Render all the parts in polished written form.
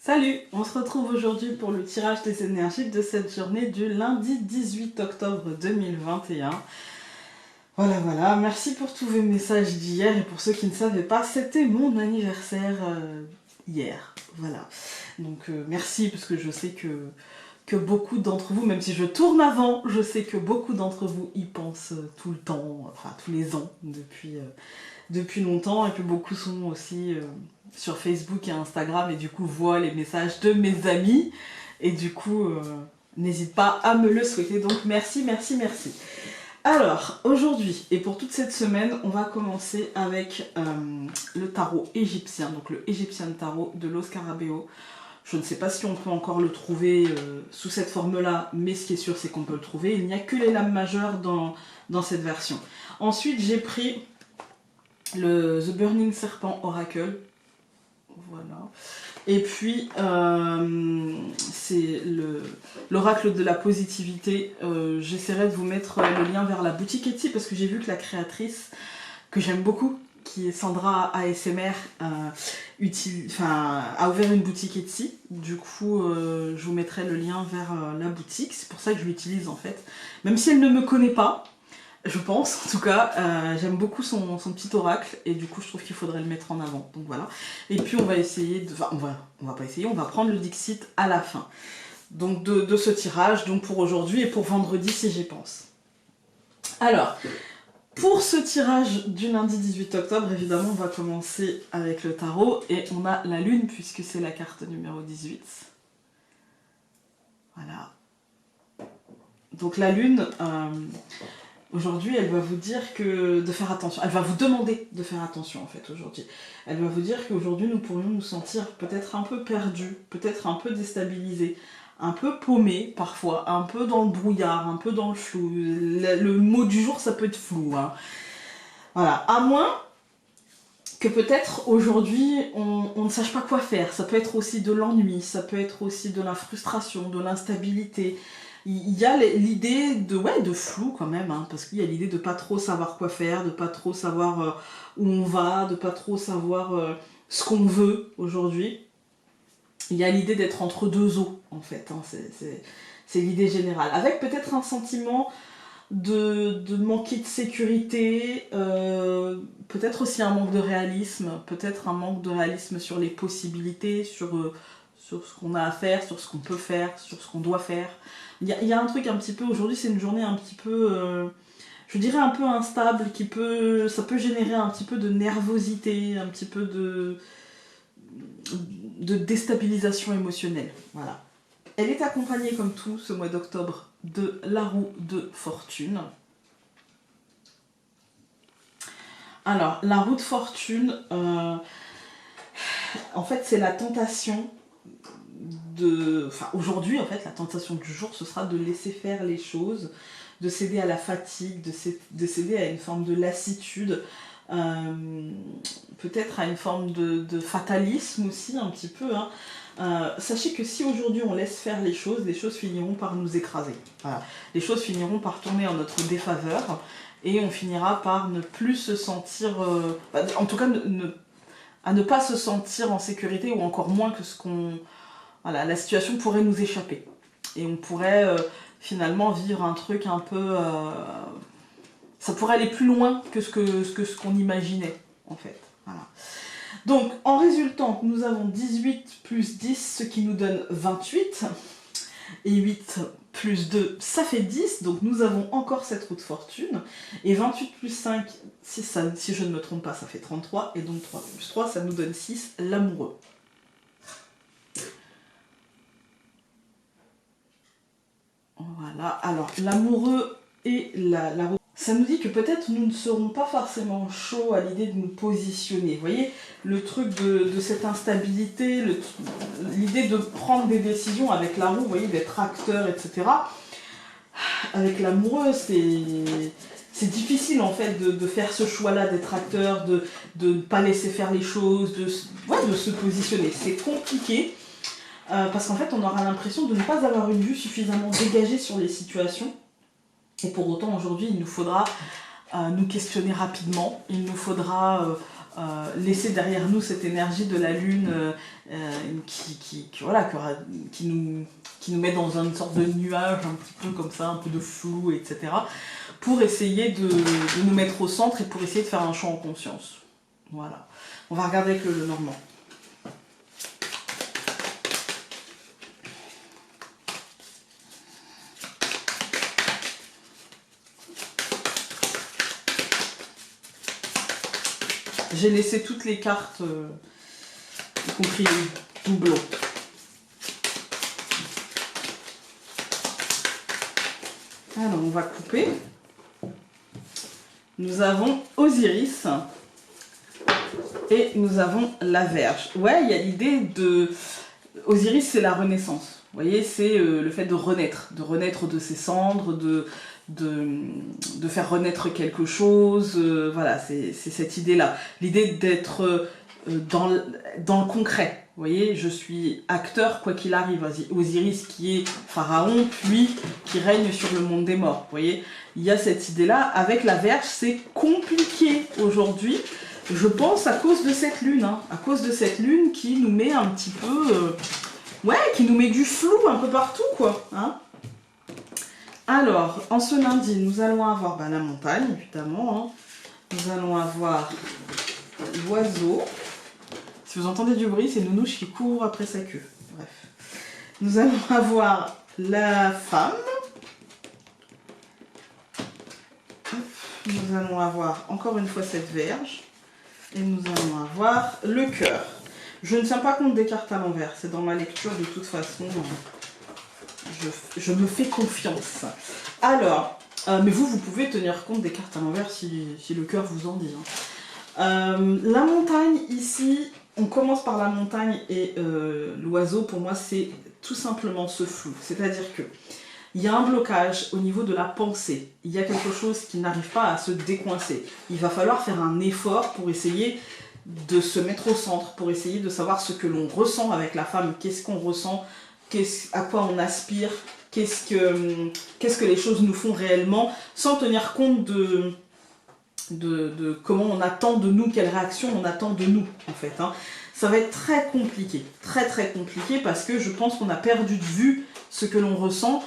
Salut, on se retrouve aujourd'hui pour le tirage des énergies de cette journée du lundi 18 octobre 2021. Voilà, merci pour tous vos messages d'hier et pour ceux qui ne savaient pas, c'était mon anniversaire hier. Voilà, donc merci parce que je sais que beaucoup d'entre vous, même si je tourne avant, je sais que beaucoup d'entre vous y pensent tout le temps, enfin tous les ans depuis longtemps, et que beaucoup sont aussi sur Facebook et Instagram et du coup voient les messages de mes amis et du coup n'hésite pas à me le souhaiter. Donc merci. Alors aujourd'hui et pour toute cette semaine, on va commencer avec le tarot égyptien, donc le Egyptian Tarot de Los Scarabeo. Je ne sais pas si on peut encore le trouver sous cette forme-là, mais ce qui est sûr, c'est qu'on peut le trouver. Il n'y a que les lames majeures dans cette version. Ensuite, j'ai pris le The Burning Serpent Oracle. Voilà. Et puis, c'est l'oracle de la positivité. J'essaierai de vous mettre le lien vers la boutique Etsy parce que j'ai vu que la créatrice, que j'aime beaucoup, qui est Sandra ASMR, a ouvert une boutique Etsy. Du coup, je vous mettrai le lien vers la boutique. C'est pour ça que je l'utilise en fait. Même si elle ne me connaît pas, je pense, en tout cas, j'aime beaucoup son petit oracle et du coup je trouve qu'il faudrait le mettre en avant. Donc voilà. Et puis on va essayer de... Enfin, on va pas essayer, on va prendre le Dixit à la fin. Donc de ce tirage, donc pour aujourd'hui et pour vendredi si j'y pense. Alors, pour ce tirage du lundi 18 octobre, évidemment, on va commencer avec le tarot et on a la lune puisque c'est la carte numéro 18. Voilà. Donc la lune... aujourd'hui, elle va vous dire de faire attention. Elle va vous demander de faire attention, en fait, aujourd'hui. Elle va vous dire qu'aujourd'hui, nous pourrions nous sentir peut-être un peu perdus, peut-être un peu déstabilisés, un peu paumés, parfois, un peu dans le brouillard, un peu dans le flou. Le mot du jour, ça peut être flou, hein. Voilà. À moins que peut-être, aujourd'hui, on ne sache pas quoi faire. Ça peut être aussi de l'ennui, ça peut être aussi de la frustration, de l'instabilité. Il y a l'idée de flou quand même, hein, parce qu'il y a l'idée de pas trop savoir quoi faire, de pas trop savoir où on va, de pas trop savoir ce qu'on veut aujourd'hui. Il y a l'idée d'être entre deux eaux, en fait, hein, c'est l'idée générale. Avec peut-être un sentiment de manquer de sécurité, peut-être aussi un manque de réalisme, peut-être un manque de réalisme sur les possibilités, sur ce qu'on a à faire, sur ce qu'on peut faire, sur ce qu'on doit faire. Il y a un truc un petit peu, aujourd'hui c'est une journée un petit peu, je dirais un peu instable, ça peut générer un petit peu de nervosité, un petit peu de déstabilisation émotionnelle. Voilà. Elle est accompagnée comme tout ce mois d'octobre de la roue de fortune. Alors, la roue de fortune, en fait c'est la tentation aujourd'hui, en fait, la tentation du jour, ce sera de laisser faire les choses, de céder à la fatigue, de céder à une forme de lassitude, peut-être à une forme de fatalisme aussi, un petit peu, hein. Sachez que si aujourd'hui on laisse faire les choses finiront par nous écraser. Voilà. Les choses finiront par tourner en notre défaveur et on finira par ne plus se sentir... en tout cas, à ne pas se sentir en sécurité ou encore moins que ce qu'on... Voilà, la situation pourrait nous échapper. Et on pourrait finalement vivre un truc un peu... ça pourrait aller plus loin que ce qu'on imaginait, en fait. Voilà. Donc, en résultant, nous avons 18 plus 10, ce qui nous donne 28. Et 8 plus 2, ça fait 10. Donc, nous avons encore cette roue de fortune. Et 28 plus 5, si je ne me trompe pas, ça fait 33. Et donc, 3 plus 3, ça nous donne 6, l'amoureux. Voilà, alors l'amoureux et la roue, ça nous dit que peut-être nous ne serons pas forcément chauds à l'idée de nous positionner. Vous voyez, le truc de cette instabilité, l'idée de prendre des décisions avec la roue, vous voyez, d'être acteur, etc. Avec l'amoureux, c'est difficile en fait de faire ce choix-là, d'être acteur, de ne pas laisser faire les choses, de se positionner. C'est compliqué. Parce qu'en fait, on aura l'impression de ne pas avoir une vue suffisamment dégagée sur les situations. Et pour autant, aujourd'hui, il nous faudra nous questionner rapidement. Il nous faudra laisser derrière nous cette énergie de la lune voilà, qui nous met dans une sorte de nuage un petit peu comme ça, un peu de flou, etc. pour essayer de nous mettre au centre et pour essayer de faire un chant en conscience. Voilà. On va regarder avec le normand. J'ai laissé toutes les cartes, y compris les doublons. Alors, on va couper. Nous avons Osiris et nous avons la Vierge. Ouais, il y a l'idée de... Osiris, c'est la renaissance. Vous voyez, c'est le fait de renaître de ses cendres, de faire renaître quelque chose. Voilà, c'est cette idée-là. L'idée d'être dans le concret. Vous voyez, je suis acteur quoi qu'il arrive. Osiris qui est pharaon, puis qui règne sur le monde des morts. Vous voyez, il y a cette idée-là. Avec la Vierge, c'est compliqué aujourd'hui. Je pense à cause de cette lune. Hein, à cause de cette lune qui nous met un petit peu... ouais, qui nous met du flou un peu partout, quoi. Hein. Alors, en ce lundi, nous allons avoir la montagne, évidemment. Hein. Nous allons avoir l'oiseau. Si vous entendez du bruit, c'est Nounouche qui court après sa queue. Bref. Nous allons avoir la femme. Nous allons avoir encore une fois cette Vierge. Et nous allons avoir le cœur. Je ne tiens pas compte des cartes à l'envers. C'est dans ma lecture de toute façon. Je me fais confiance. Alors, mais vous pouvez tenir compte des cartes à l'envers si le cœur vous en dit. Hein. La montagne ici, on commence par la montagne et l'oiseau, pour moi, c'est tout simplement ce flou. C'est-à-dire que il y a un blocage au niveau de la pensée. Il y a quelque chose qui n'arrive pas à se décoincer. Il va falloir faire un effort pour essayer de se mettre au centre, pour essayer de savoir ce que l'on ressent avec la femme, qu'est-ce qu'on ressent, à quoi on aspire, qu'est-ce que les choses nous font réellement, sans tenir compte de comment on attend de nous, quelle réaction on attend de nous, en fait. Hein. Ça va être très compliqué, très très compliqué, parce que je pense qu'on a perdu de vue ce que l'on ressent,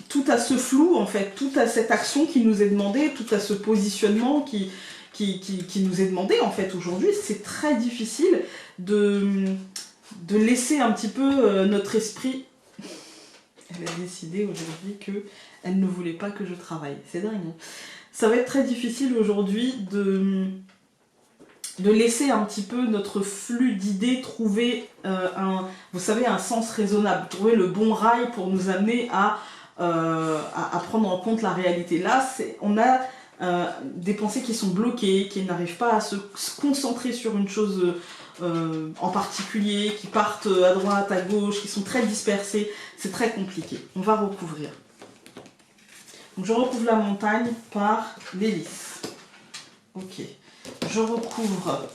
tout à ce flou, en fait, tout à cette action qui nous est demandée, tout à ce positionnement qui nous est demandé, en fait, aujourd'hui. C'est très difficile de laisser un petit peu notre esprit... Elle a décidé aujourd'hui qu'elle ne voulait pas que je travaille. C'est dingue. Hein. Ça va être très difficile aujourd'hui de laisser un petit peu notre flux d'idées trouver vous savez, un sens raisonnable, trouver le bon rail pour nous amener à prendre en compte la réalité. Là, on a des pensées qui sont bloquées, qui n'arrivent pas à se concentrer sur une chose en particulier, qui partent à droite, à gauche, qui sont très dispersées. C'est très compliqué. On va recouvrir. Donc je recouvre la montagne par l'hélice. Ok. Je recouvre,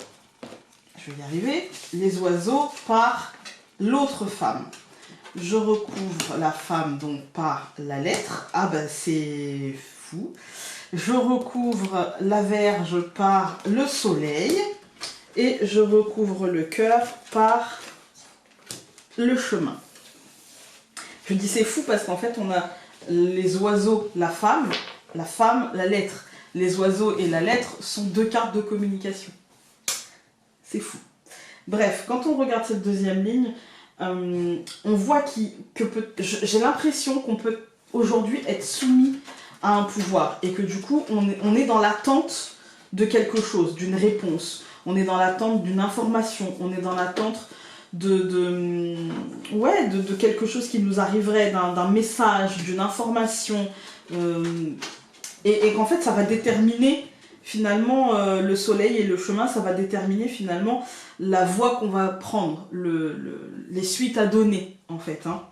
je vais y arriver, les oiseaux par l'autre femme. Je recouvre la femme donc par la lettre. Ah ben c'est fou. Je recouvre la Vierge par le soleil. Et je recouvre le cœur par le chemin. Je dis c'est fou parce qu'en fait on a les oiseaux, la femme, la lettre. Les oiseaux et la lettre sont deux cartes de communication. C'est fou. Bref, quand on regarde cette deuxième ligne, on voit j'ai l'impression qu'on peut aujourd'hui être soumis à un pouvoir et que du coup on est dans l'attente de quelque chose, d'une réponse. On est dans l'attente d'une information, on est dans l'attente de quelque chose qui nous arriverait, d'un message, d'une information, et qu'en fait ça va déterminer finalement le soleil et le chemin, ça va déterminer finalement la voie qu'on va prendre, les suites à donner en fait. Hein.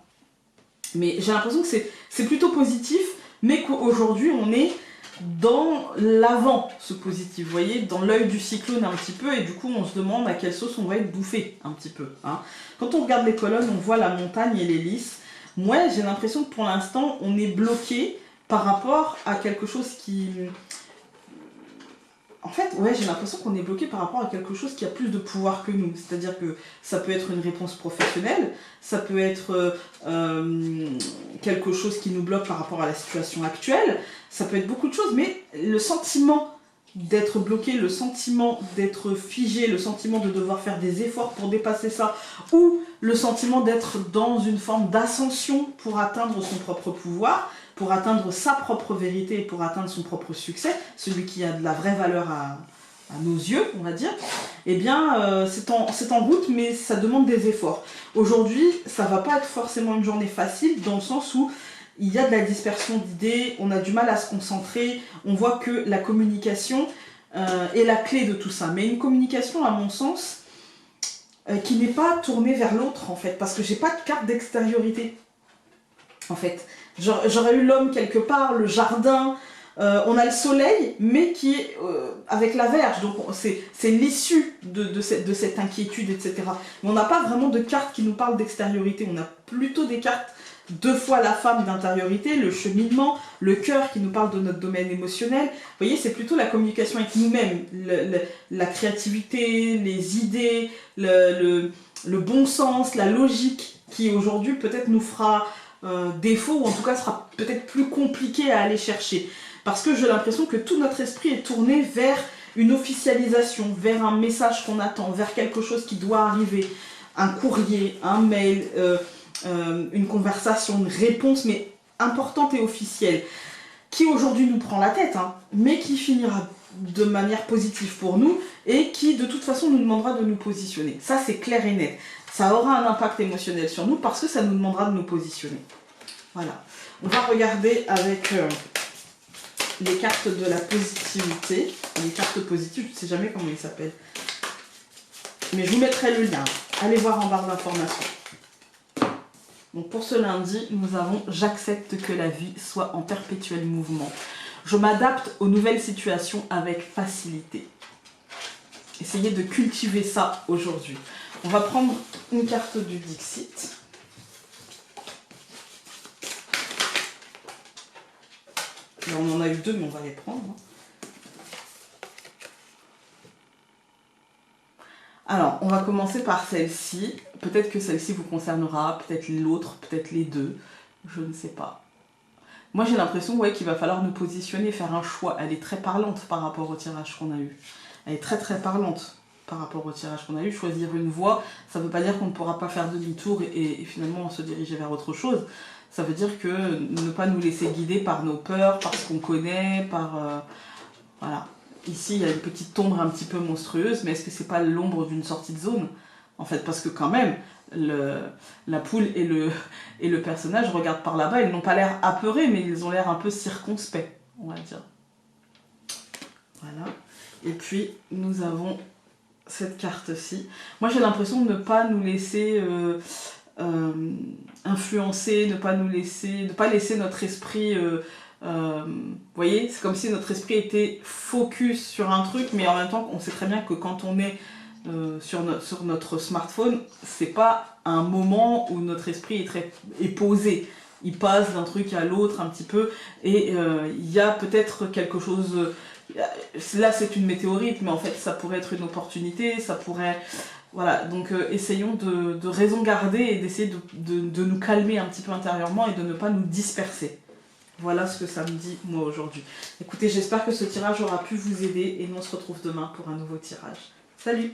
Mais j'ai l'impression que c'est plutôt positif, mais qu'aujourd'hui on est dans l'avant, ce positif, vous voyez, dans l'œil du cyclone un petit peu, et du coup on se demande à quelle sauce on va être bouffé un petit peu. Hein. Quand on regarde les colonnes, on voit la montagne et l'hélice. Moi j'ai l'impression que pour l'instant on est bloqué par rapport à quelque chose qui en fait, ouais, j'ai l'impression qu'on est bloqué par rapport à quelque chose qui a plus de pouvoir que nous. C'est-à-dire que ça peut être une réponse professionnelle, ça peut être quelque chose qui nous bloque par rapport à la situation actuelle, ça peut être beaucoup de choses, mais le sentiment d'être bloqué, le sentiment d'être figé, le sentiment de devoir faire des efforts pour dépasser ça, ou le sentiment d'être dans une forme d'ascension pour atteindre son propre pouvoir, pour atteindre sa propre vérité, pour atteindre son propre succès, celui qui a de la vraie valeur à nos yeux, on va dire, eh bien, c'est en route, mais ça demande des efforts. Aujourd'hui, ça va pas être forcément une journée facile, dans le sens où il y a de la dispersion d'idées, on a du mal à se concentrer, on voit que la communication est la clé de tout ça. Mais une communication, à mon sens, qui n'est pas tournée vers l'autre, en fait, parce que j'ai pas de carte d'extériorité, en fait. J'aurais eu l'homme quelque part, le jardin, on a le soleil, mais qui est avec la verge, donc c'est l'issue de cette inquiétude, etc. Mais on n'a pas vraiment de carte qui nous parle d'extériorité, on a plutôt des cartes, 2 fois la femme d'intériorité, le cheminement, le cœur qui nous parle de notre domaine émotionnel. Vous voyez, c'est plutôt la communication avec nous-mêmes, la créativité, les idées, le bon sens, la logique, qui aujourd'hui peut-être nous fera défaut, ou en tout cas sera peut-être plus compliqué à aller chercher. Parce que j'ai l'impression que tout notre esprit est tourné vers une officialisation, vers un message qu'on attend, vers quelque chose qui doit arriver, un courrier, un mail, une conversation, une réponse, mais importante et officielle, qui aujourd'hui nous prend la tête, hein, mais qui finira de manière positive pour nous et qui de toute façon nous demandera de nous positionner. Ça, c'est clair et net. Ça aura un impact émotionnel sur nous parce que ça nous demandera de nous positionner. Voilà. On va regarder avec les cartes de la positivité. Les cartes positives, je ne sais jamais comment ils s'appellent. Mais je vous mettrai le lien. Allez voir en barre d'informations. Donc pour ce lundi, nous avons « J'accepte que la vie soit en perpétuel mouvement. Je m'adapte aux nouvelles situations avec facilité. » Essayez de cultiver ça aujourd'hui. On va prendre une carte du Dixit. Là, on en a eu 2, mais on va les prendre. Alors, on va commencer par celle-ci. Peut-être que celle-ci vous concernera, peut-être l'autre, peut-être les deux. Je ne sais pas. Moi, j'ai l'impression qu'il va falloir nous positionner, faire un choix. Elle est très parlante par rapport au tirage qu'on a eu. Elle est très très parlante par rapport au tirage qu'on a eu. Choisir une voie, ça ne veut pas dire qu'on ne pourra pas faire demi-tour et finalement se diriger vers autre chose. Ça veut dire que ne pas nous laisser guider par nos peurs, par ce qu'on connaît, par... voilà. Ici, il y a une petite ombre un petit peu monstrueuse, mais est-ce que c'est pas l'ombre d'une sortie de zone? En fait, parce que quand même, la poule et le personnage regardent par là-bas, ils n'ont pas l'air apeurés, mais ils ont l'air un peu circonspects, on va dire. Voilà. Et puis, nous avons cette carte-ci. Moi, j'ai l'impression de ne pas nous laisser influencer, ne pas laisser notre esprit... vous voyez, c'est comme si notre esprit était focus sur un truc, mais en même temps, on sait très bien que quand on est sur notre smartphone, c'est pas un moment où notre esprit est posé. Il passe d'un truc à l'autre un petit peu, et il y a peut-être quelque chose... Là, c'est une météorite, mais en fait, ça pourrait être une opportunité, ça pourrait... Voilà, donc essayons de raison garder et d'essayer de nous calmer un petit peu intérieurement et de ne pas nous disperser. Voilà ce que ça me dit, moi, aujourd'hui. Écoutez, j'espère que ce tirage aura pu vous aider et nous on se retrouve demain pour un nouveau tirage. Salut!